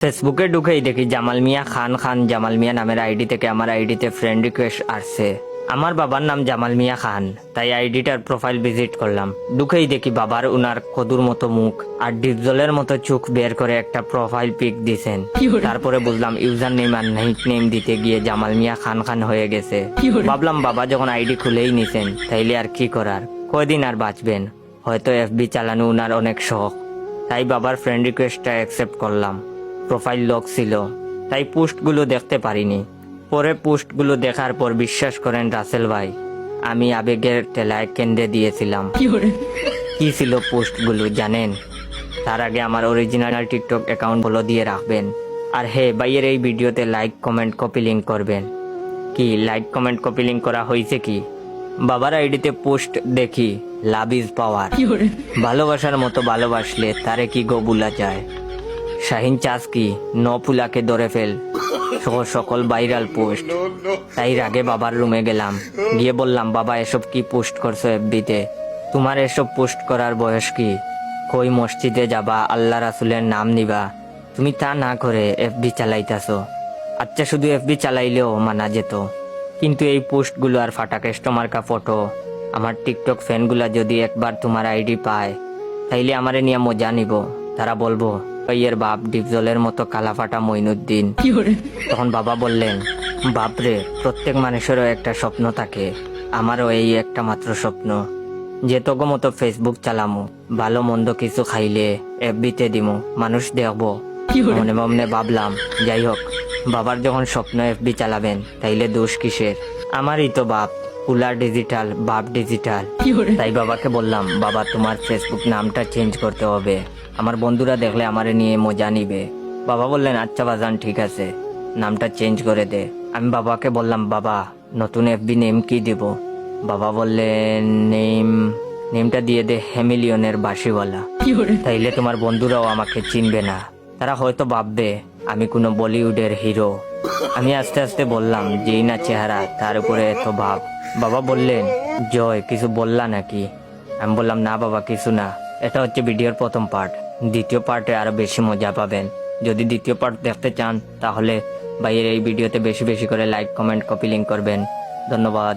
ফেসবুকে ঢুকেই দেখি জামাল মিয়া খান জামাল মিয়া নামের আইডি থেকে আমার আইডিতে ফ্রেন্ড রিকোয়েস্ট আসছে। আমার বাবার নাম জামাল মিয়া খান, তাই আইডিটার প্রোফাইল ভিজিট করলাম। ঢুকেই দেখি বাবার উনার কদুর মতো মুখ আর ডিপজলের মতো চোখ বের করে একটা প্রোফাইল পিক দিছেন। তারপরে বুঝলাম ইউজার নেম আর নিক নেম দিতে গিয়ে জামাল মিয়া খান হয়ে গেছে। ভাবলাম বাবা যখন আইডি খুলেই নিছেন তাইলে আর কি করার, কয়দিন আর বাঁচবেন, হয়তো এফবি চালানো উনার অনেক শখ। তাই বাবার ফ্রেন্ড রিকোয়েস্টটা অ্যাকসেপ্ট করলাম। প্রোফাইল লক ছিল, তাই পোস্টগুলো দেখতে পারিনি। পরে পোস্টগুলো দেখার পর বিশ্বাস করেন রাসেল ভাই, আমি আবেগের ঠেলায় কেন্দ্রে দিয়েছিলাম। কি ছিল পোস্টগুলো জানেন? তার আগে আমার অরিজিনাল টিকটক অ্যাকাউন্ট ফলো দিয়ে রাখবেন। আর ভাইয়ের এই ভিডিওতে লাইক কমেন্ট কপি লিঙ্ক করবেন। কি লাইক কমেন্ট কপি লিঙ্ক করা হয়েছে কি? বাবার আইডিতে পোস্ট দেখি, লাভ ইজ পাওয়ার, ভালোবাসার মতো ভালোবাসলে তারে কি গো ভুলা যায়। শাহিন চাস কি ন ফুলাকে ধরে ফেল সহ সকল ভাইরাল পোস্ট। তাই রাগে বাবার রুমে গেলাম, গিয়ে বললাম বাবা এসব কি পোস্ট করছো এফবিতে? তোমার এসব পোস্ট করার বয়স কি? কই মসজিদে যাবা, আল্লাহ রাসুলের নাম নিবা, তুমি তা না করে এফবি চালাইতাছো। আচ্ছা শুধু এফবি চালাইলেও মানা যেত, কিন্তু এই পোস্টগুলো আর ফাটা কাস্টমার্কা ফটো, আমার টিকটক ফ্যানগুলা যদি একবার তোমার আইডি পায় তাইলে আমারে নিয়ে মজা নিব। তারা বলবো ভাইয়ের বাপ ডিপজলের মতো কালাফাটা মইনুদ্দিন। তখন বাবা বললেন, বাপরে প্রত্যেক মানুষেরও একটা স্বপ্ন থাকে, আমারও এই একটা মাত্র স্বপ্ন যে তোগো মতো ফেসবুক চালামু, ভালো মন্দ কিছু খাইলে এফবিতে দিমু, মানুষ দেখবো। মনে মনে ভাবলাম যাই হোক, বাবার যখন স্বপ্ন এফবি চালাবেন তাইলে দোষ কিসের? আমারই তো বাপ, পুলা ডিজিটাল বাপ ডিজিটাল। তাই বাবাকে বললাম, বাবা তোমার ফেসবুক নামটা চেঞ্জ করতে হবে, আমার বন্ধুরা দেখলে আমারে নিয়ে মজা নিবে। বাবা বললেন আচ্ছা বাজান ঠিক আছে, নামটা চেঞ্জ করে দে। আমি বাবাকে বললাম বাবা নতুন এফবি নেম কি দিব? বাবা বললেন নেমটা দিয়ে দে হেমিলিয়নের বাঁশিওয়ালা, তাইলে তোমার বন্ধুরাও আমাকে চিনবে না, তারা হয়তো ভাববে আমি কোনো বলিউডের হিরো। আমি আস্তে আস্তে বললাম যেই না চেহারা তার উপরে এত ভাব। বাবা বললেন জয় কিছু বললা নাকি? আমি বললাম না বাবা কিছু না, এটা হচ্ছে ভিডিওর প্রথম পার্ট, দ্বিতীয় পার্টে আরো বেশি মজা পাবেন। যদি দ্বিতীয় পার্ট দেখতে চান তাহলে ভাইয়ের এই ভিডিওতে বেশি বেশি করে লাইক কমেন্ট কপি লিঙ্ক করবেন। ধন্যবাদ।